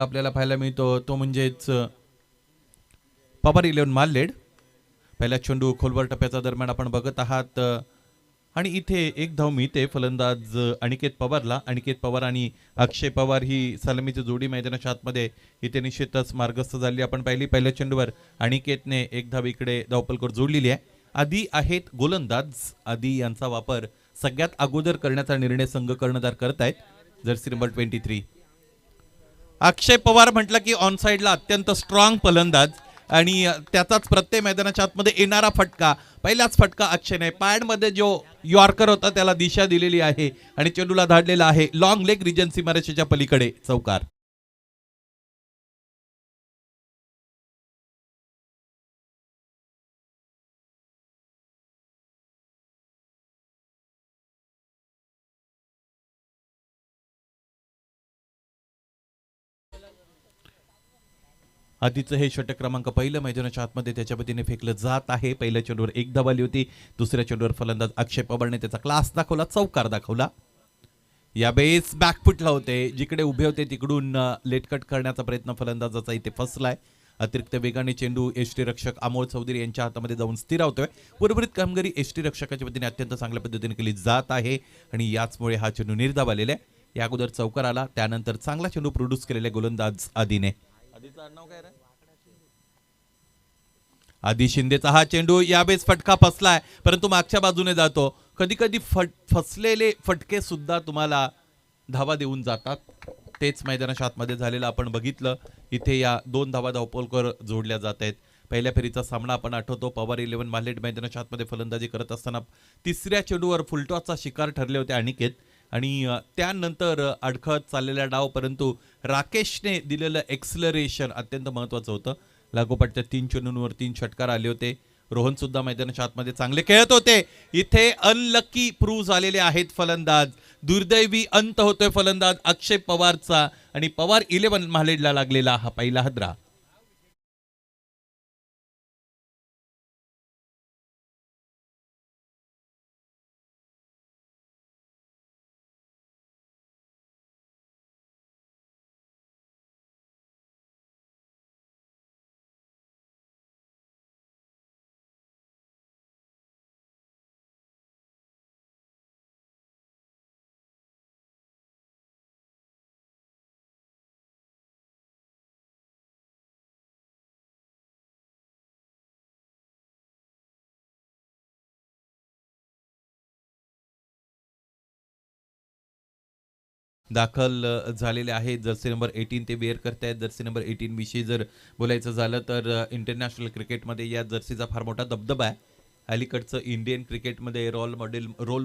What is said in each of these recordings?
आपल्याला पाहायला मिळतो तो म्हणजेच पवार 11 माललेड. पहिला चेंडू खोलवर टप्प्याच्या दरम्यान आपण बघत आहात आणि इथे एक धाव मिळते फलंदाज अनिकेत पवारला. अनिकेत पवार आणि अक्षय पवार ही सलामीची जोडी मैदानाच्या आतमध्ये इथे निश्चितच मार्गस्थ झाली आपण पाहिली. पहिल्या चेंडूवर अनिकेतने एक धाव इकडे धावपलकर जोडलेली आहे. आधी आहेत गोलंदाज. आधी यांचा वापर सगळ्यात अगोदर करण्याचा निर्णय संघ कर्णधार करतायत. Jersey number 23. अक्षय पवार म्हटलं की ऑन साइडला अत्यंत स्ट्रॉंग फलंदाज आणि त्याचाच प्रत्येक मैदानाच्या आतमध्ये येणारा फटका. पहिलाच फटका अक्षयने पॅडमध्ये जो यॉर्कर होता त्याला दिशा दिलेली आहे आणि चेंडूला धाडलेला आहे लॉंग लेग रिजन सीमारेषेच्या पलीकडे चौकार. आधीचं हे षटक क्रमांक पहिलं मैदानाच्या आतमध्ये त्याच्या पद्धतीने फेकलं जात आहे. पहिल्या चेंडूवर एक धाव आली होती. दुसऱ्या चेंडूवर फलंदाज अक्षय पवारने त्याचा क्लास दाखवला, चौकार दाखवला. या बेस बॅकफुटला होते, जिकडे उभे होते तिकडून लेटकट करण्याचा प्रयत्न फलंदाजाचा इथे फसलाय. अतिरिक्त वेगाने चेंडू एसटी रक्षक अमोल चौधरी यांच्या हातामध्ये जाऊन स्थिरावतोय. उर्वरित कामगिरी एसटी रक्षकाच्या वतीने अत्यंत चांगल्या पद्धतीने केली जात आहे आणि याचमुळे हा चेंडू निर्धाव आलेला आहे. या अगोदर चौकार आला, त्यानंतर चांगला चेंडू प्रोड्यूस केलेले गोलंदाज आदीने. आदी शिंदेचा हा चेंडू यावेळेस फटका फसलाय, परंतु मागच्या बाजूने जातो. कधी कधी फसलेले फटके सुद्धा तुम्हाला धावा देऊन जातात. तेच मैदानाच्या आतमध्ये झालेलं आपण बघितलं. इथे या 2 धावा धावपलकर जोडल्या जात आहेत. पहिल्या फेरीचा सामना आपण आठवतो. पवार 11 मालेट मैदानाच्या आतमध्ये फलंदाजी करत असताना तिसऱ्या चेंडूवर फुलटॉसचा शिकार ठरले होते अनिकेत आणि त्यानंतर अडखळत चाललेला डाव, परंतु राकेशने दिलेलं एक्सलरेशन अत्यंत महत्त्वाचं होतं. लागोपाठच्या 3 चेंडूंवर 3 षटकार आले होते. रोहन सुद्धा मैदानाच्या आतमध्ये चांगले खेळत होते. इथे अनलकी प्रूव्ह झालेले आहेत फलंदाज. दुर्दैवी अंत होतोय फलंदाज अक्षय पवारचा आणि पवार 11 मालेडला लागलेला हा पहिला हदरा. दाखल झालेले आहेत. जर्सी नंबर 18 ते वेअर करतायत. जर्सी नंबर 18 विषयी जर बोलायचं झालं तर इंटरनॅशनल क्रिकेटमध्ये या जर्सीचा फार मोठा दबदबा आहे. अलीकडचं इंडियन क्रिकेटमध्ये रोल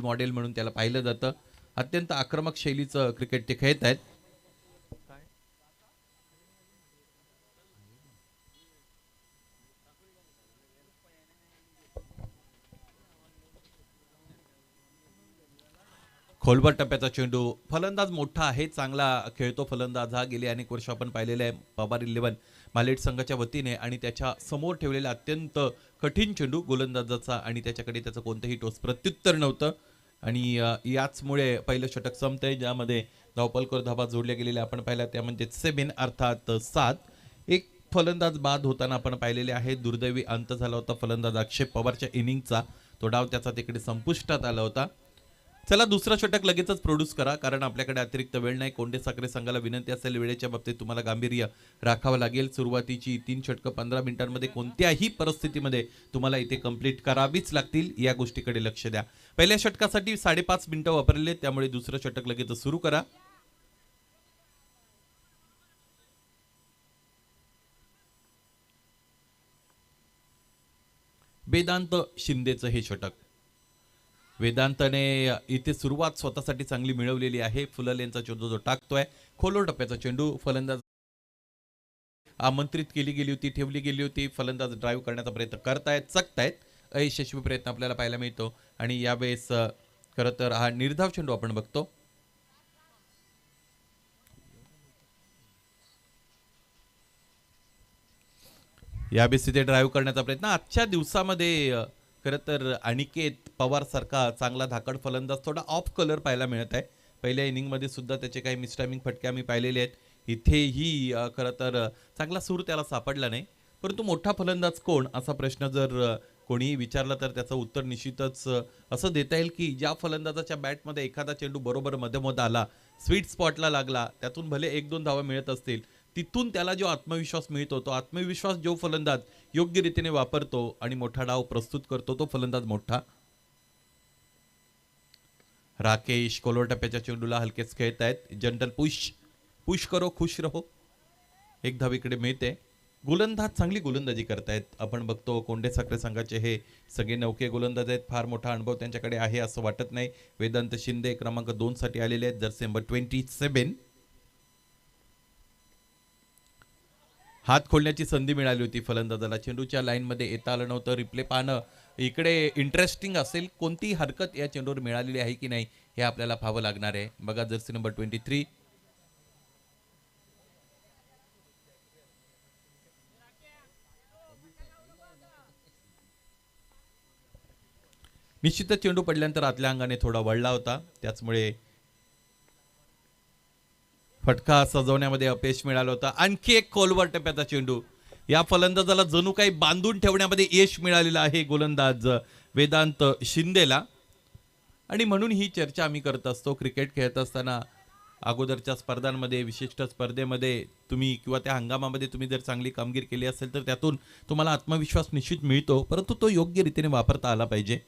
मॉडेल म्हणून त्याला पाहिलं जातं. अत्यंत आक्रमक शैलीचं क्रिकेट ते खेळत आहेत. खोलवर टप्प्याचा चेंडू. फलंदाज मोठा आहे, चांगला खेळतो फलंदाज हा. गेली अनेक वर्ष आपण पाहिलेले आहे पवार 11 मालेट संघाच्या वतीने आणि त्याच्या समोर ठेवलेला अत्यंत कठीण चेंडू गोलंदाजाचा आणि त्याच्याकडे त्याचं कोणतंही टोच प्रत्युत्तर नव्हतं आणि याचमुळे पहिलं षटक संपतंय, ज्यामध्ये धावपलकर धावा जोडल्या गेलेल्या आपण पाहिल्या. त्यामध्ये 7 अर्थात 7. एक फलंदाज बाद होताना आपण पाहिलेले आहे. दुर्दैवी अंत झाला होता फलंदाज अक्षय पवारच्या इनिंगचा. तो डाव त्याचा तिकडे संपुष्टात आला होता. चला दुसरा षटक लगेचच प्रोड्यूस करा, कारण आपल्याकडे अतिरिक्त वेळ नाही. कोंडे साखरे संघाला विनंती असेल वेळेच्या बाबतीत तुम्हाला गांभीर्य राखावं लागेल. सुरुवातीची 3 षटकं 15 मिनिटांमध्ये कोणत्याही परिस्थितीमध्ये तुम्हाला इथे कंप्लीट करावीच लागतील. या गोष्टीकडे लक्ष द्या. पहिल्या षटकासाठी 5.5 मिनिटं वापरले, त्यामुळे दुसरं षटक लगेच सुरू करा. वेदांत शिंदेचं हे षटक. वेदांतने इथे सुरुवात स्वतःसाठी चांगली मिळवलेली आहे. फुललेंचा चेंडू जो टाकतोय, खोलवर टप्प्याचा चेंडू फलंदाज आमंत्रित केली गेली होती, ठेवली गेली होती. फलंदाज ड्राईव्ह करण्याचा प्रयत्न करतायत, चकतायत. अयशस्वी प्रयत्न आपल्याला पाहायला मिळतो आणि यावेळेस खरं तर हा निर्धाव चेंडू आपण बघतो. यावेळेस तिथे ड्राईव्ह करण्याचा प्रयत्न. आजच्या दिवसामध्ये खरं तर अनिकेत पवार सारखा चांगला धाकड फलंदाज थोडा ऑफ कलर पाहायला मिळत आहे. पहिल्या इनिंगमध्ये सुद्धा त्याचे काही मिसटायमिंग फटके आम्ही पाहिलेले आहेत. इथेही खरं तर चांगला सूर त्याला सापडला नाही. परंतु मोठा फलंदाज कोण असा प्रश्न जर कोणीही विचारला तर त्याचं उत्तर निश्चितच असं देता येईल की ज्या फलंदाजाच्या बॅटमध्ये एखादा चेंडू बरोबर मधोमध आला, स्वीट स्पॉटला लागला, त्यातून भले 1-2 धावा मिळत असतील, तिथून त्याला जो आत्मविश्वास मिळतो, तो आत्मविश्वास जो फलंदाज योग्य रीतीने वापरतो आणि मोठा डाव प्रस्तुत करतो, तो फलंदाज मोठा. राकेश कोलोटप्प्याच्या चेंडूला हलकेच खेळतायत. जनरल पुश पुश करो खुश रहो. एक धाव इकडे मिळते. गोलंदाज चांगली गोलंदाजी करतायत. आपण बघतो कोंडे साखरे संघाचे हे सगळे नौके गोलंदाज आहेत. फार मोठा अनुभव त्यांच्याकडे आहे असं वाटत नाही. वेदांत शिंदे क्रमांक 2 साठी आलेले आहेत. Jersey number 27. हात खोलण्याची संधी मिळाली होती फलंदाजाला. चेंडूच्या लाईनमध्ये येता आलं नव्हतं. रिप्ले पाहणं इकडे इंटरेस्टिंग असेल. कोणती हरकत या चेंडूवर मिळालेली आहे की नाही हे आपल्याला पाहावं लागणार आहे. बघा जर्सी नंबर 23. निश्चितच चेंडू पडल्यानंतर आतल्या अंगाने थोडा वळला होता, त्याचमुळे फटका सजवण्यामध्ये अपयश मिळालं होतं. आणखी एक खोलवर टप्प्याचा चेंडू. या फलंदाजाला जणू काही बांधून ठेवण्यामध्ये यश मिळालेलं आहे गोलंदाज वेदांत शिंदेला. आणि म्हणून ही चर्चा आम्ही करत असतो क्रिकेट खेळत असताना. अगोदरच्या स्पर्धांमध्ये, विशिष्ट स्पर्धेमध्ये तुम्ही किंवा त्या हंगामामध्ये तुम्ही जर चांगली कामगिरी केली असेल तर त्यातून तुम्हाला आत्मविश्वास निश्चित मिळतो, परंतु तो योग्य रीतीने वापरता आला पाहिजे.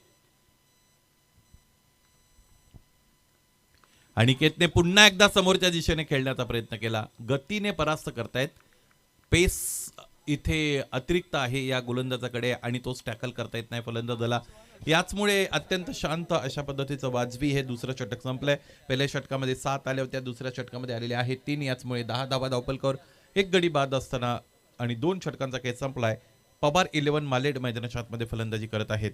अनिकेतने पुन्हा एकदा समोरच्या दिशेने खेळण्याचा प्रयत्न केला. गतीने परास्त करतायत. पेस इथे अतिरिक्त आहे या गोलंदाजाकडे आणि तोच टॅकल करता येत नाही फलंदाजाला. याचमुळे अत्यंत शांत अशा पद्धतीचं वाजवी हे दुसरं षटक संपलंय. पहिल्या षटकामध्ये 7 आल्या होत्या, दुसऱ्या षटकामध्ये आलेले आहेत 3. याचमुळे 10 धावा धावपलकर 1 गडी बाद असताना आणि 2 षटकांचा खेळ संपलाय. पवार 11 मालेड मैदानाच्या आतमध्ये फलंदाजी करत आहेत.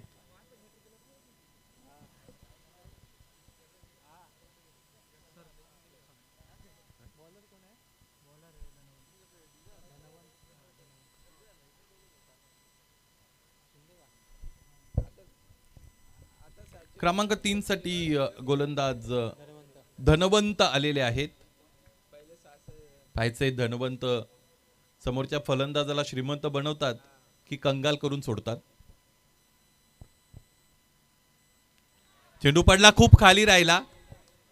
क्रमांक 3 साठी गोलंदाज धनवंत आलेले आहेत. पाहायचे धनवंत समोरच्या फलंदाजाला श्रीमंत बनवतात की कंगाल करून सोडतात. चेंडू पडला, खूप खाली राहिला.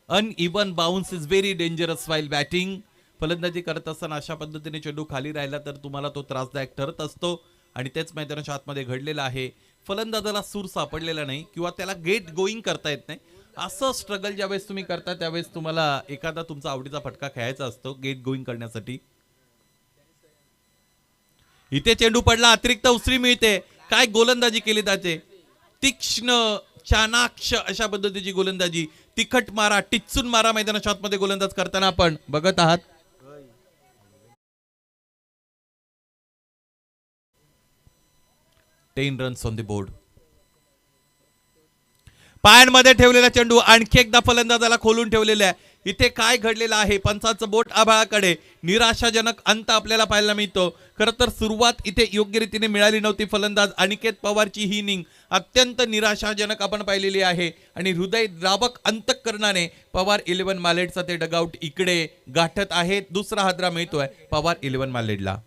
Uneven bounce is very dangerous while batting. फलंदाजी करत असताना अशा पद्धतीने चेंडू खाली राहिला तर तुम्हाला तो त्रासदायक ठरत असतो आणि तेच मैदानाच्या आतमध्ये घडलेलं आहे. फलंदाजाला सूर सापडलेला नाही किंवा त्याला गेट गोईंग करता येत नाही. असं स्ट्रगल ज्यावेळेस तुम्ही करता त्यावेळेस तुम्हाला एखादा तुमचा आवडीचा फटका खेळायचा असतो गेट गोईंग करण्यासाठी. इथे चेंडू पडला, अतिरिक्त उसरी मिळते. काय गोलंदाजी केली त्याचे. तीक्ष्ण चाणाक्ष अशा पद्धतीची गोलंदाजी. तिखट मारा, टिचून मारा मैदानाच्या आतमध्ये गोलंदाज करताना आपण बघत आहात. 10 रन्स ऑन द बोर्ड. पायांमध्ये ठेवलेला चेंडू आणखी एकदा फलंदाजाला खोलून ठेवलेला आहे. इथे काय घडलेलं आहे. पंचाचं बोट आभाळाकडे. निराशाजनक अंत आपल्याला पाहायला मिळतो. खरं तर सुरुवात इथे योग्य रीतीने मिळाली नव्हती. फलंदाज अनिकेत पवारची ही इनिंग अत्यंत निराशाजनक आपण पाहिलेली आहे आणि हृदय द्रावक अंतःकरणाने पवार 11 मालेडचा ते डगआउट इकडे गाठत आहेत. दुसरा हादरा मिळतोय पवार 11 मालेडला.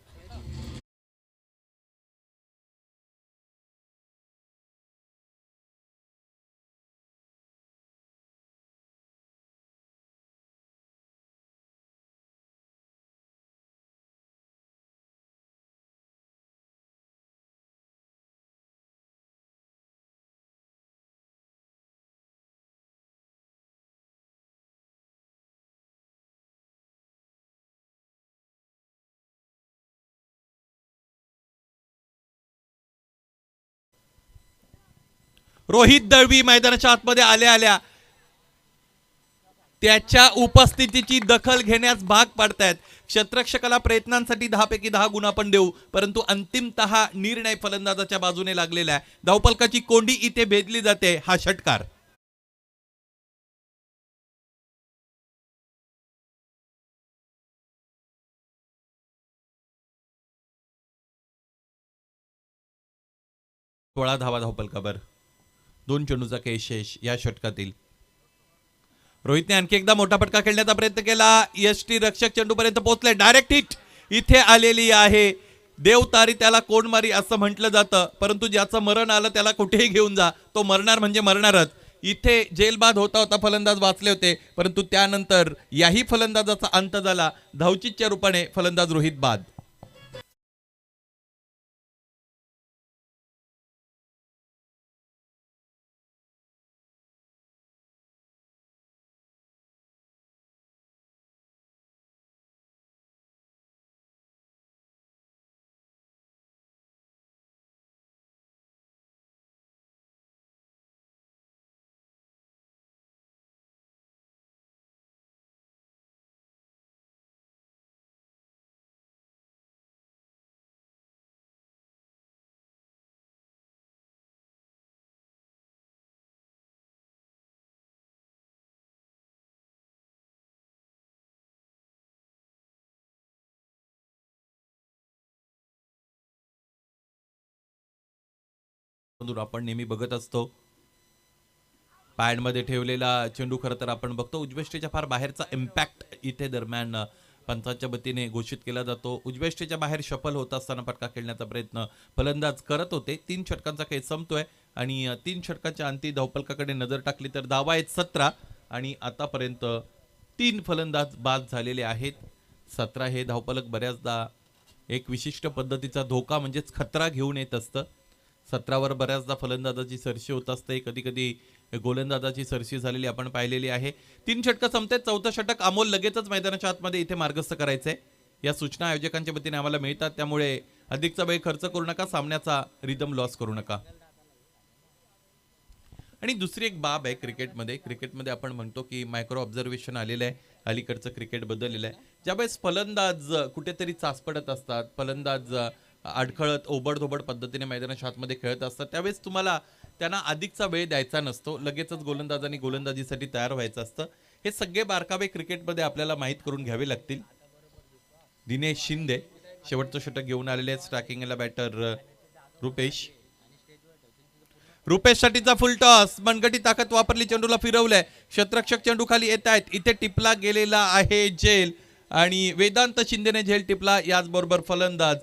रोहित दळवी मैदानाच्या आतमध्ये आल्या आल्या त्याच्या उपस्थितीची दखल घेण्यास भाग पाडतायत. क्षेत्ररक्षकाला प्रयत्नांसाठी 10 पैकी 10 गुण आपण देऊ, परंतु अंतिमतः निर्णय फलंदाजाच्या बाजूने लागलेला आहे. धावपलकाची कोंडी इथे भेदली जाते. हा षटकार सोळा धावा धावपलकावर. 2 चेंडूचा खेळ शेष या षटकातील. रोहितने आणखी एकदा मोठा फटका खेळण्याचा प्रयत्न केला, यष्टी रक्षक चेंडूपर्यंत पोहोचले, डायरेक्ट हिट इथे आलेली आहे. देवतारी त्याला कोणमारी असं म्हटलं जातं, परंतु ज्याचं मरण आलं त्याला कुठेही घेऊन जा, तो मरणार म्हणजे मरणारच. इथे जेलबाद होता होता फलंदाज वाचले होते, परंतु त्यानंतर याही फलंदाजाचा अंत झाला. धावचीच्या रूपाने फलंदाज रोहित बाद. आपण नेहमी बघत असतो पॅडमध्ये ठेवलेला चेंडू, खरं तर आपण बघतो उजव्या फार बाहेरचा इम्पॅक्ट इथे दरम्यान पंचांच्या वतीने घोषित केला जातो. उजव्या बाहेर शफल होत असताना फटका खेळण्याचा प्रयत्न फलंदाज करत होते. 3 षटकांचा खेळ संपतोय आणि 3 षटकाच्या अंती धावफलकाकडे नजर टाकली तर धावा आहेत 17 आणि आतापर्यंत 3 फलंदाज बाद झालेले आहेत. 17 हे धावफलक बऱ्याचदा एक विशिष्ट पद्धतीचा धोका म्हणजेच खतरा घेऊन येत असतं. 17वर बऱ्याचदा फलंदाजाची सरशी होत असते, कधी कधी गोलंदाजाची सरशी झालेली आपण पाहिलेली आहे. 3 षटकं संपते, 4थं षटक अमोल लगेचच मैदानाच्या आतमध्ये इथे मार्गस्थ करायचंय, या सूचना आयोजकांच्या वतीने आम्हाला मिळतात. त्यामुळे अधिकचा वेळ खर्च करू नका, सामन्याचा रिदम लॉस करू नका. आणि दुसरी एक बाब आहे क्रिकेटमध्ये आपण म्हणतो की मायक्रो ऑब्झर्वेशन आलेलं आहे, अलीकडचं क्रिकेट बदललेलं आहे. ज्यावेळेस फलंदाज कुठेतरी चाचपडत असतात, फलंदाज अडखळत ओबडधोबड पद्धतीने मैदानाच्या आतमध्ये खेळत असतात, त्यावेळेस तुम्हाला त्यांना अधिकचा वेळ द्यायचा नसतो, लगेचच गोलंदाजांनी गोलंदाजीसाठी तयार व्हायचं असतं. हे सगळे बारकावे क्रिकेटमध्ये आपल्याला माहीत करून घ्यावे लागतील. दिनेश शिंदे शेवटचं षटक घेऊन आलेले आहेत. स्ट्रायकिंगला बॅटर रुपेश साठीचा फुल टॉस, मनगटी ताकद वापरली, चेंडूला फिरवलंय, क्षेत्ररक्षक चेंडू खाली येत आहेत, इथे टिपला गेलेला आहे झेल आणि वेदांत शिंदेने झेल टिपला. याचबरोबर फलंदाज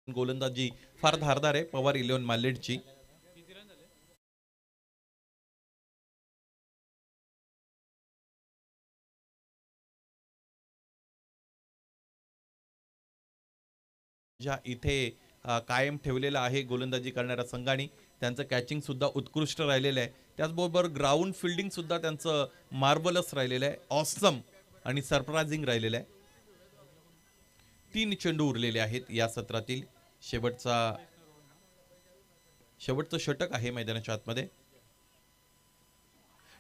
गोलंदाजी फार धारदार आहे पवार 11 मालेडची. ज्या इथे कायम ठेवलेला आहे गोलंदाजी करणाऱ्या संघाने, त्यांचं कॅचिंग सुद्धा उत्कृष्ट राहिलेलं आहे. त्याचबरोबर ग्राउंड फिल्डिंग सुद्धा त्यांचं मार्वलस राहिलेलं आहे, ऑसम आणि सरप्रायझिंग राहिलेलं आहे. 3 चेंडू उरलेले आहेत या सत्रातील. शेवटचं षटक आहे मैदानाच्या आतमध्ये.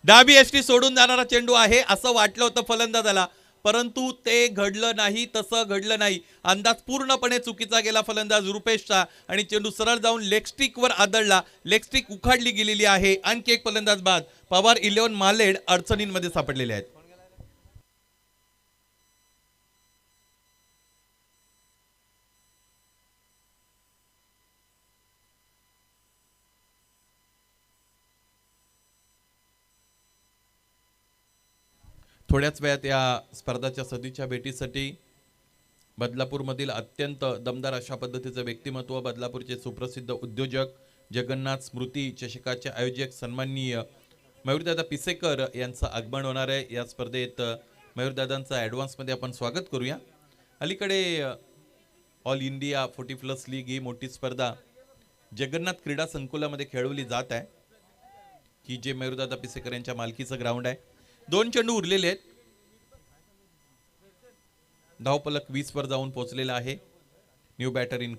डाबी एसटी सोडून जाणारा चेंडू आहे असं वाटलं होतं फलंदाजाला, परंतु ते घडलं नाही, तसं घडलं नाही. अंदाज पूर्णपणे चुकीचा गेला फलंदाज रुपेशचा आणि चेंडू सरळ जाऊन लेग स्टिकवर आदळला. लेग स्टिक उखाडली गेलेली आहे. आणखी एक फलंदाज बाद. पवार 11 मालेड अडचणींमध्ये सापडलेले आहेत. थोड्याच वेळात या स्पर्धाच्या सदीच्या भेटीसाठी बदलापूरमधील अत्यंत दमदार अशा पद्धतीचं व्यक्तिमत्व, बदलापूरचे सुप्रसिद्ध उद्योजक, जगन्नाथ स्मृती चषकाचे आयोजक सन्माननीय मयूरदादा पिसेकर यांचं आगमन होणार आहे. या स्पर्धेत मयूरदादांचं ॲडव्हान्समध्ये आपण स्वागत करूया. अलीकडे ऑल इंडिया 40+ लीग ही मोठी स्पर्धा जगन्नाथ क्रीडा संकुलामध्ये खेळवली जात आहे, की जे मयूरदादा पिसेकर यांच्या मालकीचं ग्राउंड आहे. 2 चेंडू उरलेले आहेत. धावपलक 20 वर जाऊन पोहोचलेला आहे. न्यू बॅटर इन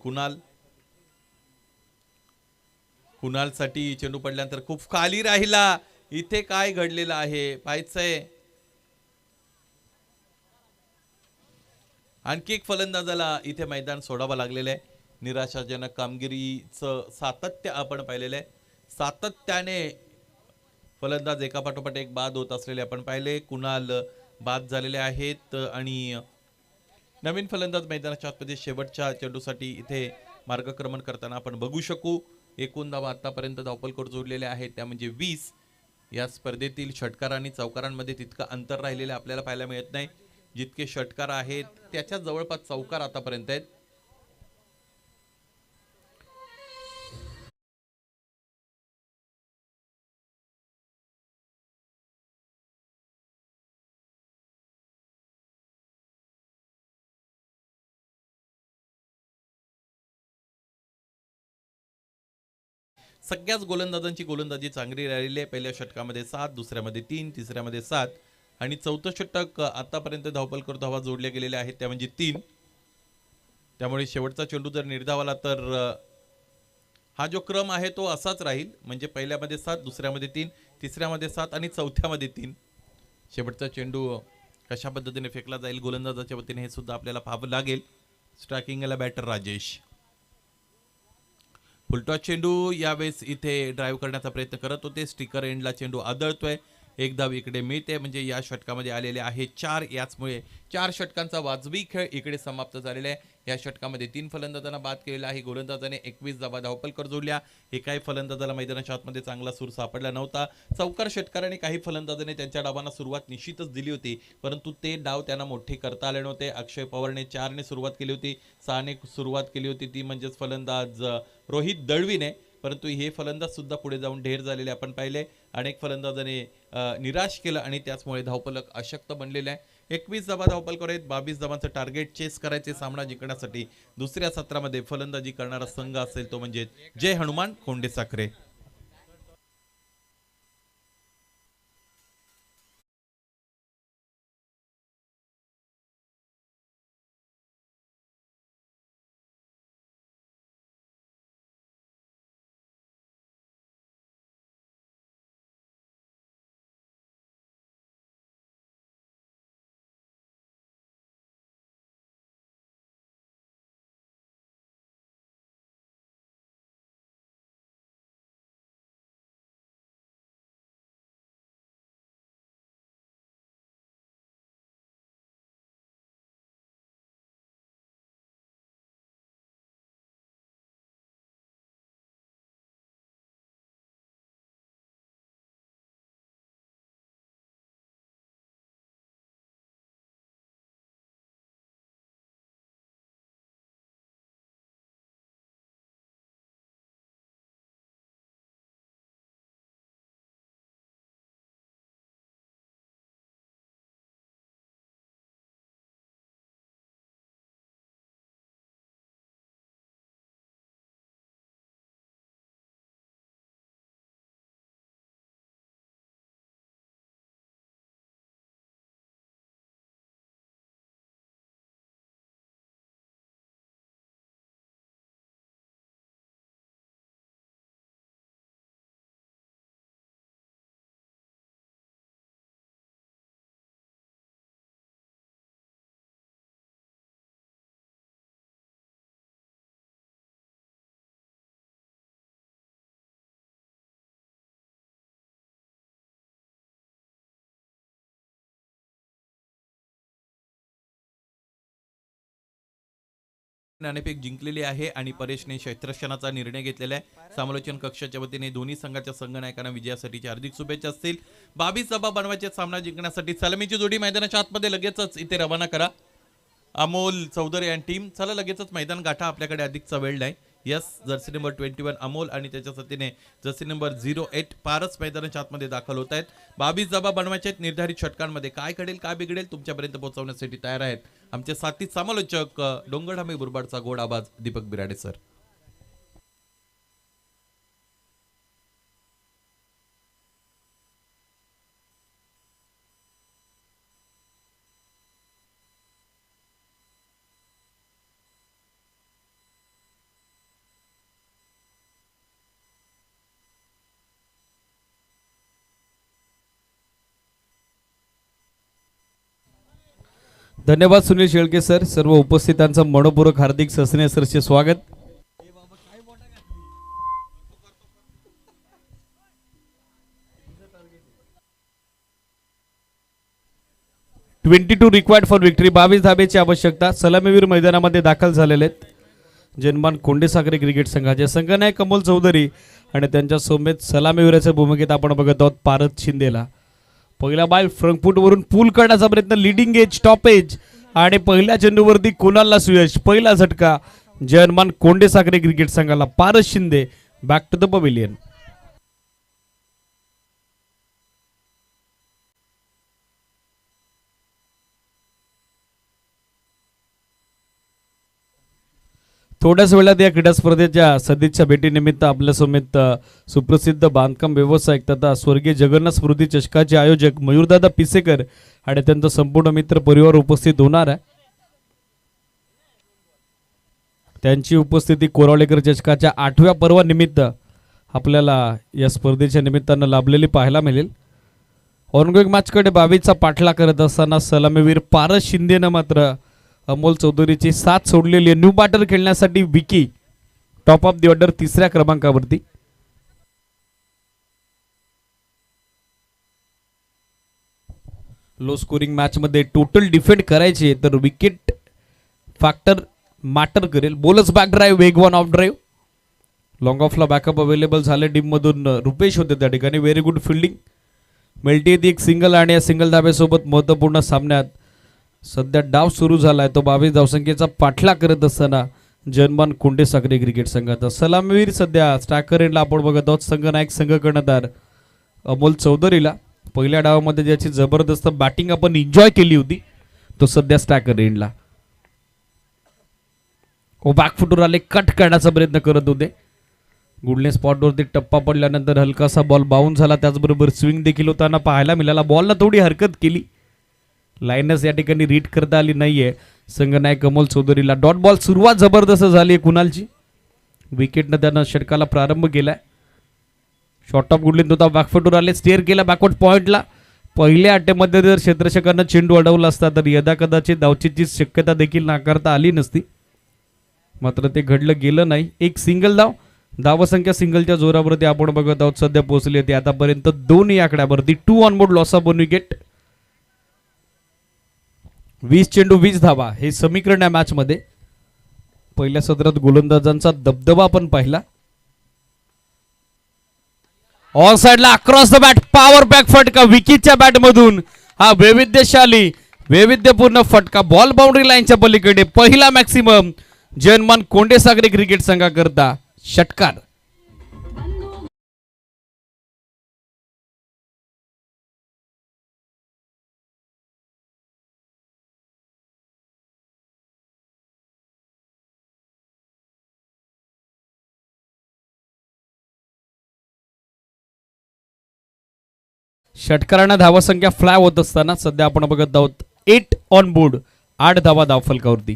कुणालसाठी चेंडू पडल्यानंतर खूप खाली राहिला. इथे काय घडलेलं आहे पाहायचंय. आणखी एक फलंदाजाला इथे मैदान सोडावं लागलेलं आहे. निराशाजनक कामगिरीचं सातत्य आपण पाहिलेलं आहे. सातत्याने फलंदाज एकापाठोपाठ एक बाद होत असलेले आपण पाहिले. कुणाल बाद झालेले आहेत आणि नवीन फलंदाज मैदानाच्या आतमध्ये शेवटच्या चेंडूसाठी इथे मार्गक्रमण करताना आपण बघू शकू. एकूण धावा आतापर्यंत धावपलकर जोडलेले आहेत त्या म्हणजे 20. या स्पर्धेतील षटकार आणि चौकारांमध्ये तितकं अंतर राहिलेलं आपल्याला पाहायला मिळत नाही. जितके षटकार आहेत त्याच्या जवळपास चौकार आतापर्यंत आहेत. सगळ्याच गोलंदाजांची गोलंदाजी चांगली राहिली आहे. पहिल्या षटकामध्ये 7, दुसऱ्यामध्ये 3, तिसऱ्यामध्ये 7 आणि चौथं षटक आतापर्यंत धावपलकर धावा जोडल्या गेलेल्या आहेत त्या म्हणजे 3. त्यामुळे शेवटचा चेंडू जर निर्धावला तर हा जो क्रम आहे तो असाच राहील. म्हणजे पहिल्यामध्ये 7, दुसऱ्यामध्ये 3, तिसऱ्यामध्ये 7 आणि चौथ्यामध्ये 3. शेवटचा चेंडू कशा पद्धतीने फेकला जाईल गोलंदाजाच्या वतीने हे सुद्धा आपल्याला पाहावं लागेल. स्ट्रायकिंगला बॅटर राजेश. फुलटॉस चेंडू यावेळेस इथे ड्राईव्ह करण्याचा प्रयत्न करत होते. स्टिकर एंडला चेंडू आदळतोय. एक धाव इकडे मिळते. म्हणजे या षटकामध्ये आलेले आहे 4. याचमुळे 4 षटकांचा वाजवी खेळ इकडे समाप्त झालेला आहे. या षटकामध्ये 3 फलंदाजांना बाद केलेला आहे. गोलंदाजाने 21 धावा धावपलकर जोडल्या. एकाही फलंदाजाला मैदानाच्या आतमध्ये चांगला सूर सापडला नव्हता. चौकार षटकाराने काही फलंदाजांनी त्यांच्या डावांना सुरुवात निश्चितच दिली होती, परंतु ते डाव त्यांना मोठे करता आले नव्हते. अक्षय पवारने 4 ने सुरुवात केली होती. 6 ने सुरुवात केली होती ती म्हणजेच फलंदाज रोहित दळवीने. परंतु हे फलंदाज सुद्धा पुढे जाऊन ढेर झालेले आपण पाहिले. अनेक फलंदाजाने निराश केलं आणि त्याचमुळे धावपलक अशक्त बनलेले आहे. 21 धावा धावपलकर आहेत. 22 धावांचं टार्गेट चेस करायचे सामना जिंकण्यासाठी. दुसऱ्या सत्रामध्ये फलंदाजी करणारा संघ असेल तो म्हणजे जय हनुमान कोंडे साखरे. नाणेफेक जिंकलेली आहे आणि परेशने क्षेत्ररक्षणाचा निर्णय घेतलेला आहे. समालोचन कक्षाच्या वतीने दोन्ही संघाच्या संघनायकांना विजयासाठी हार्दिक शुभेच्छा असतील. 22 धावा बनवायचे सामना जिंकण्यासाठी सलामीची जोडी मैदानाच्या आतमध्ये लगेचच इथे रवाना करा. अमोल चौधरी आणि टीम चला लगेचच मैदान गाठा. आपल्याकडे अधिकचा वेळ नाही. यस जर्सी नंबर 21 अमोल आणि त्याच्या साथीने जर्सी नंबर 08 पारस मैदानाच्या आतमध्ये दाखल होत आहेत. 22 धावा बनवायच्या आहेत निर्धारित षटकांमध्ये. काय घडेल काय बिघडेल तुमच्यापर्यंत पोहोचवण्यासाठी तयार आहेत आमचे साथी समालोचक डोंगरधामी बुरबाडचा गोड आवाज दीपक बिराडे सर. धन्यवाद सुनील शेळके सर. सर्व उपस्थितांचं मनपूर्वक हार्दिक सस्ने सरचे स्वागत. (22 रिक्वायर्ड फॉर विक्ट्री). 22 धाबेची आवश्यकता. सलामीवीर मैदानामध्ये दाखल झालेले आहेत. जनमान कोंडेसागरे क्रिकेट संघाचे संघनायक अमोल चौधरी आणि त्यांच्या सोबत सलामीवीराच्या भूमिकेत आपण बघत आहोत पारस शिंदेला. पहिला बाय फ्रंट फूट वरून पूल करण्याचा प्रयत्न, लिडिंग एज टॉप एज आणि पहिल्या चेंडूवरती कुणालला सुयश. पहिला झटका जनमान कोंडेसागरे क्रिकेट संघाला. Paras Shinde back to the pavilion. थोड्याच वेळात या क्रीडा स्पर्धेच्या सदिच्छा भेटीनिमित्त आपल्यासमोर सुप्रसिद्ध बांधकाम व्यावसायिक तथा स्वर्गीय जगन्नाथ स्मृती चषकाचे आयोजक मयूरदादा पिसेकर आणि त्यांचा संपूर्ण मित्र परिवार उपस्थित होणार आहे. त्यांची उपस्थिती कोरावळेकर चषकाच्या 8व्या पर्वानिमित्त आपल्याला या स्पर्धेच्या निमित्तानं लाभलेली पाहायला मिळेल. ऑनगोइंग मॅचकडे 22चा पाठला करत असताना सलामीवीर पारस शिंदेनं मात्र अमोल चौधरीची साथ सोडलेली आहे. न्यू बॅटर खेळण्यासाठी Vicky top of the order 3ऱ्या क्रमांकावरती. लो स्कोरिंग मॅच मध्ये टोटल डिफेंड करायचे तर विकेट फॅक्टर मॅटर करेल. बोलच बॅक ड्राईव्ह, वेगवान ऑफ ड्राईव्ह. लॉंग ऑफला बॅकअप अवेलेबल झाले टीम मधून. रुपेश होते त्या ठिकाणी. व्हेरी गुड फिल्डिंग मिळते. एक सिंगल आणि या सिंगल धाब्यासोबत महत्वपूर्ण सामन्यात सध्या डाव सुरू झालाय. तो 22 धावसंख्येचा पाठला करत असताना जनमान कोंडेसागरे क्रिकेट संघाचा सलामीवीर सध्या स्ट्रायकर एंडला आपण बघत आहोत. संघनायक संघ कर्णधार अमोल चौधरीला. पहिल्या डावामध्ये ज्याची जबरदस्त बॅटिंग आपण एन्जॉय केली होती तो सध्या स्ट्रायकर एंडला. बॅकफुटवर आले, कट करण्याचा प्रयत्न करत होते. गुडले स्पॉटवरती टप्पा पडल्यानंतर हलकासा बॉल बाउन्स झाला. त्याचबरोबर स्विंग देखील होताना पाहायला मिळाला. बॉलला थोडी हरकत केली. लाईनस या ठिकाणी रीड करता आली नाहीये संघनायक अमोल चौधरीला. डॉट बॉल सुरुवात जबरदस्त झाली कुणालची. विकेटनं त्यानं षटकाला प्रारंभ केलाय. शॉर्ट ऑफ गुडलिन होता. बॅकफुटवर आले, स्टेअर केला बॅकवर्ड पॉइंटला. पहिल्या अटेमध्ये जर क्षेत्ररक्षकानं चेंडू अडवला असता तर यदा कदाचित धावचीची शक्यता देखील नाकारता आली नसती. मात्र ते घडलं गेलं नाही. एक सिंगल धाव. धावसंख्या सिंगलच्या जोरावरती आपण बघत आहोत सध्या पोहोचली होती आतापर्यंत 2 या आकड्यावरती. 2 on board, loss of 1 wicket. 20 चेंडू 20 धावा हे समीकरण या मॅच मध्ये. पहिल्या सत्रात गोलंदाजांचा दबदबा आपण पाहिला. ऑन साइडला across the bat power back फटका विकीच्या बॅट मधून. हा वैविध्यशाली वैविध्यपूर्ण फटका बॉल बाउंड्री लाईनच्या पलीकडे. पहिला मॅक्सिमम जनमान कोंडेसागरे क्रिकेट संघाकरता षटकार. षटकारांना धावसंख्या फ्लाय होत असताना सध्या आपण बघत आहोत 8 ऑन बोर्ड, 8 धावा धावफलकावरती.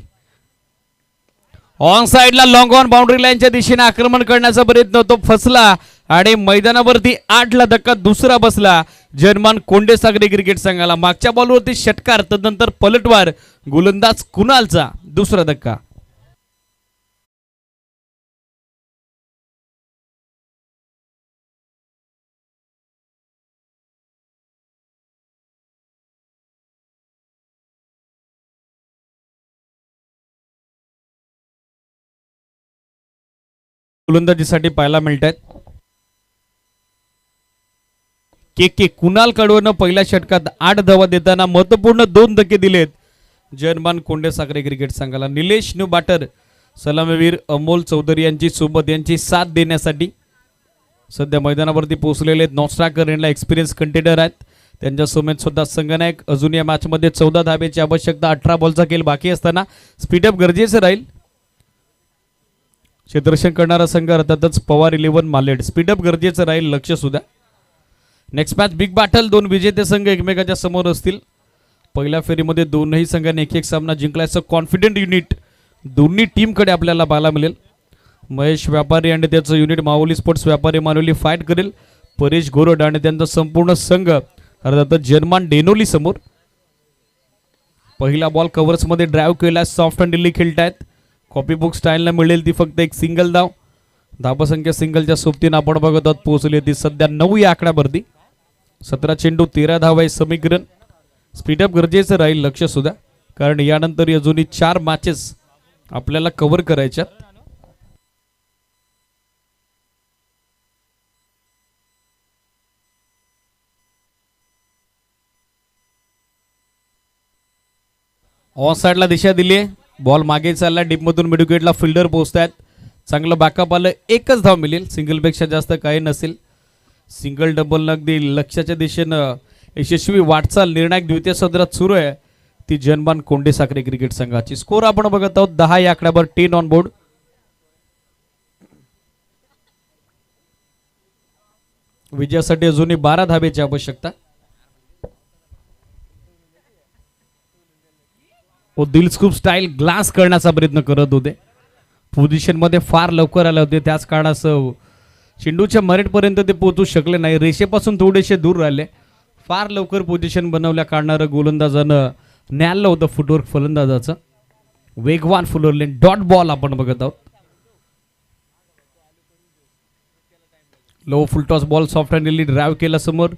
ऑन साइडला लॉंग ऑन बाउंड्री लाईनच्या दिशेने आक्रमण करण्याचा प्रयत्न तो फसला आणि मैदानावरती 8 ला धक्का दुसरा बसला जनमान कोंडेसागरे क्रिकेट संघाला. मागच्या बॉलवरती षटकार, तदनंतर पलटवार गोलंदाज कुणालचा दुसरा धक्का. गोलंदाजीसाठी पाहायला मिळत आहेत. के कुणाल कडवनं पहिल्या षटकात 8 धावा देताना महत्वपूर्ण 2 धक्के दिलेत जनमान कोंडेसागरे क्रिकेट संघाला. निलेश न्यू बॅटर सलामीवीर अमोल चौधरी यांची सोबत यांची साथ देण्यासाठी सध्या मैदानावरती पोहोचलेले नॉस्ट्राकर यांना एक्सपिरियन्स कंटेंडर आहेत. त्यांच्या समेत सुद्धा संघनायक. अजून या मॅचमध्ये 14 धाब्याची आवश्यकता. 18 बॉलचा खेळ बाकी असताना स्पीडअप गरजेचं राहील. क्षेत्ररक्षण करणारा संघ अर्थातच पवार 11 मालेड. स्पीडअप गरजेचं राहील, लक्ष सुद्धा. Next match big battle. 2 विजेते संघ एकमेकांच्या समोर असतील. पहिल्या फेरीमध्ये दोनही संघांनी एक सामना जिंकल्याचं कॉन्फिडंट युनिट दोन्ही टीमकडे आपल्याला पाहायला मिळेल. महेश व्यापारी आणि त्याचं युनिट माऊली स्पोर्ट्स व्यापारी मानवली फाईट करेल. परेश गोरड आणि त्यांचा संपूर्ण संघ अर्थात जर्मन डेनोली समोर. पहिला बॉल कव्हर्समध्ये ड्राईव्ह केला. सॉफ्ट अँड डिली खेळतायत. कॉपी बुक स्टाईलला मिळेल ती फक्त एक सिंगल धाव. धावसंख्या सिंगलच्या सोबतीनं आपण बघत आहोत पोहोचली ती सध्या 9 या आकड्यावरती. 17 चेंडू 13 धाव आहे समीकरण. स्पीडअप गरजेचं राहील, लक्ष सुद्धा, कारण यानंतर अजूनही 4 मॅचेस आपल्याला कव्हर करायच्यात. ऑन साईडला दिशा दिली आहे. बॉल मागे चालला. डीपमधून मिडविकेटला फिल्डर पोहोचतायत. चांगलं बॅकअप आलं. एकच धाव मिळेल. सिंगलपेक्षा जास्त काही नसेल. सिंगल डबल अगदी लक्ष्याच्या दिशेनं यशस्वी वाटचाल निर्णायक द्वितीय सत्रात सुरू आहे ती जनमान कोंडे साखरे क्रिकेट संघाची. स्कोर आपण बघत आहोत 10 या आकड्यावर. 10 ऑन बोर्ड. विजयासाठी अजूनही 12 धाब्याची आवश्यकता. दिलस्कूप स्टाईल ग्लास करण्याचा प्रयत्न करत होते. पोझिशन मध्ये फार लवकर आले होते. त्याच कारणासह चेंडूच्या मरेटपर्यंत ते पोहोचू शकले नाही. रेषेपासून थोडेसे दूर राहिले. फार लवकर पोझिशन बनवल्या कारणानं गोलंदाजानं न्यायला होतं फुटवर्क फलंदाजाचं. वेगवान फुलरलेन डॉट बॉल आपण बघत आहोत. Low full toss ball soft and डिली ड्राईव्ह केला समोर.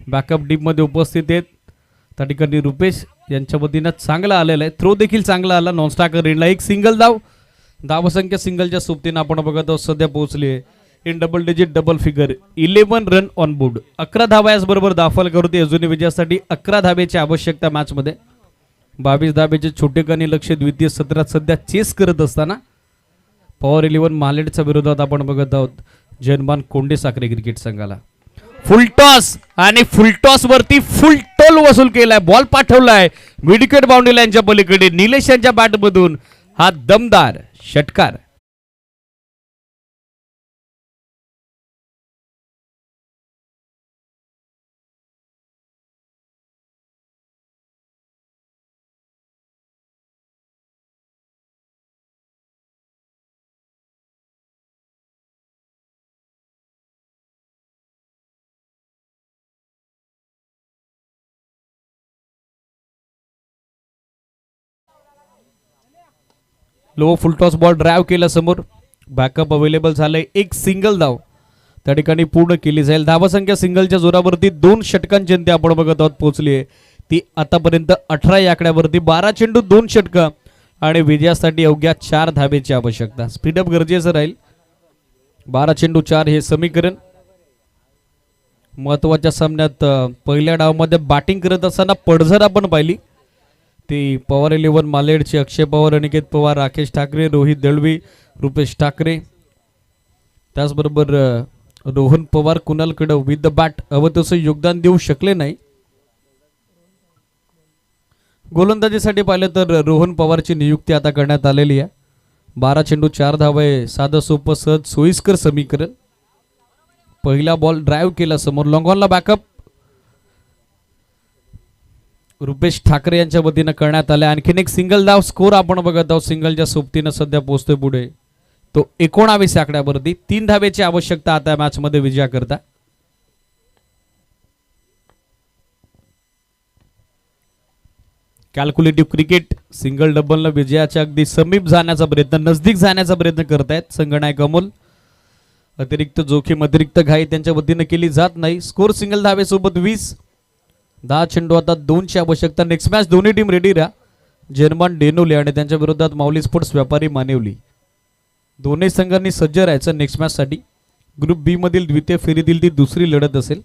बॅकअप डीपमध्ये उपस्थित आहेत. त्या ठिकाणी रुपेश यांच्या वतीनं चांगला आलेला आहे. थ्रो देखील चांगला आला. नॉनस्टाकर रेडला एक सिंगल धाव. धावसंख्या सिंगलच्या सोबतीनं आपण बघत आहोत सध्या पोहोचली आहे in double digit double figure. 11 run on board. 11 धावा याचबरोबर दाखल करते. अजूनही विजयासाठी 11 धाब्याची आवश्यकता मॅचमध्ये. 22 धाब्याचे छोटेखानी लक्ष द्वितीय सत्रात सध्या चेस करत असताना पॉवर 11 मालेडच्या विरोधात आपण बघत आहोत जनमान कोंडे साखरे क्रिकेट संघाला. फुलटॉस आणि फुलटॉस वरती फुल टोल वसूल केलाय. बॉल पाठवलाय मिडविकेट बाउंड्री लाईनच्या पलीकडे. निलेश यांच्या बॅटमधून हा दमदार षटकार. लो फुलटॉस बॉल ड्राईव्ह केला समोर. बॅकअप अवेलेबल झालंय. एक सिंगल धाव त्या ठिकाणी पूर्ण केली जाईल. धावसंख्या सिंगलच्या जोरावरती 2 षटकांची अंती आपण बघत आहोत पोहोचली आहे ती आतापर्यंत 18 या आकड्यावरती. 12 चेंडू 2 षटकं आणि विजयासाठी अवघ्या 4 धाब्याची आवश्यकता. स्पीडअप गरजेचं राहील. 12 चेंडू 4 हे समीकरण. महत्वाच्या सामन्यात पहिल्या डावमध्ये बॅटिंग करत असताना पडझड आपण पाहिली. ती पवार 11 मालेडचे अक्षय पवार, अनिकेत पवार, राकेश ठाकरे, रोहित दळवी, रुपेश ठाकरे, त्याचबरोबर Rohan Pawar, Kunal कडव with the bat हवं तसं योगदान देऊ शकले नाही. गोलंदाजीसाठी पाहिलं तर रोहन पवारची नियुक्ती आता करण्यात आलेली आहे. 12 चेंडू 4 धावा आहे. साधं सोपं सहज सोयीस्कर समीकरण. पहिला बॉल ड्राईव्ह केला समोर. लॉंगॉनला बॅकअप रुपेश ठाकरे यांच्या वतीनं करण्यात आले. आणखीन एक सिंगल धाव. स्कोर आपण बघत आहोत सिंगलच्या सोबतीनं सध्या पोहोचतोय पुढे तो 19 आकड्यावरती. 3 धाब्याची आवश्यकता आता मॅच मध्ये विजया करता. Calculative cricket. सिंगल डबलनं विजयाच्या अगदी समीप जाण्याचा प्रयत्न, नजदीक जाण्याचा प्रयत्न करतायत संघनायक अमोल. अतिरिक्त जोखीम, अतिरिक्त घाई त्यांच्या वतीनं केली जात नाही. Score single धावेसोबत 20. 10 चेंडू आता 2ची आवश्यकता. नेक्स्ट मॅच दोन्ही टीम रेडी राहा. जर्मन डेनोली आणि त्यांच्या विरोधात माऊली स्पोर्ट्स व्यापारी मानेवली. दोन्ही संघांनी सज्ज राहायचं नेक्स्ट मॅच साठी. ग्रुप बी मधील द्वितीय फेरीतील ती दुसरी लढत असेल.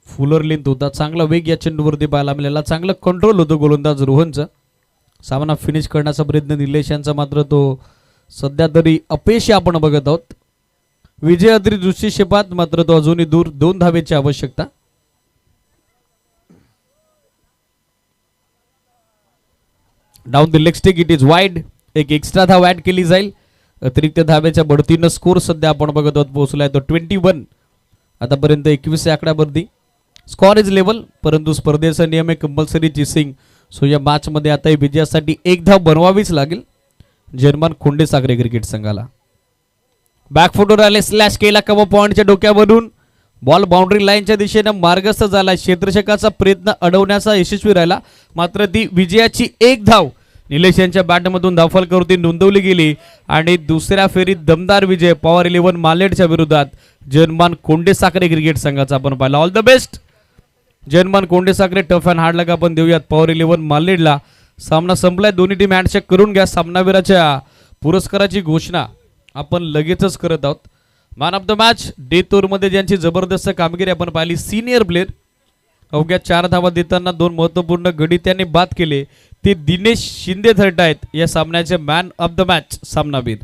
फुलर लेंथ होता. चांगला वेग या चेंडूवरती पाहायला मिळाला. चांगलं कंट्रोल होतं गोलंदाज रोहनचं. सामना फिनिश करण्याचा प्रयत्न निलेश यांचा मात्र तो सध्या तरी अपयशी आपण बघत आहोत. विजय अद्री दृष्टिक्षेपात मात्र तो अजूनही दूर. 2 धावेची आवश्यकता. Down the leg stick it is wide. एक एक्स्ट्रा धाव ऍड केली जाईल. अतिरिक्त धावेच्या बढतीनं स्कोर सध्या आपण बघत आहोत पोहोचलाय तो 21. आतापर्यंत 21 आकड्यावरती स्कोर इज लेवल. परंतु स्पर्धेचा नियम आहे कंपल्सरी चेसिंग. सो या मॅच मध्ये आता विजयासाठी 1 धाव बनवावीच लागेल जर्मन खोंडे साखरे क्रिकेट संघाला. बॅकफुटवर आले. स्लॅश केला कम पॉइंटच्या डोक्यावरून. बॉल बाउंड्री लाईनच्या दिशेनं मार्गस्थ झाला. क्षेत्ररक्षकाचा प्रयत्न अडवण्याचा यशस्वी राहिला. मात्र ती विजयाची 1 धाव निलेश यांच्या बॅटमधून धावफलकावरती नोंदवली गेली आणि दुसऱ्या फेरीत दमदार विजय पॉवर 11 मालेडच्या विरोधात जर्मन कोंडे साखरे क्रिकेट संघाचा आपण पाहिला. ऑल द बेस्ट जर्मन कोंडे साखरे. टफ अँड हार्ड लग आपण देऊयात पॉवर 11 मालेडला. सामना संपलाय. दोन्ही टीम हँडशेक करून घ्या. सामनावीराच्या पुरस्काराची घोषणा आपण लगेचच करत आहोत. Man of the match day tour मध्ये ज्यांची जबरदस्त कामगिरी आपण पाहिली सिनियर प्लेयर अवघ्या 4 धावा देताना 2 महत्वपूर्ण गडी त्यांनी बाद केले ते दिनेश शिंदे ठरत आहेत या सामन्याचे मॅन ऑफ द मॅच सामनावीर.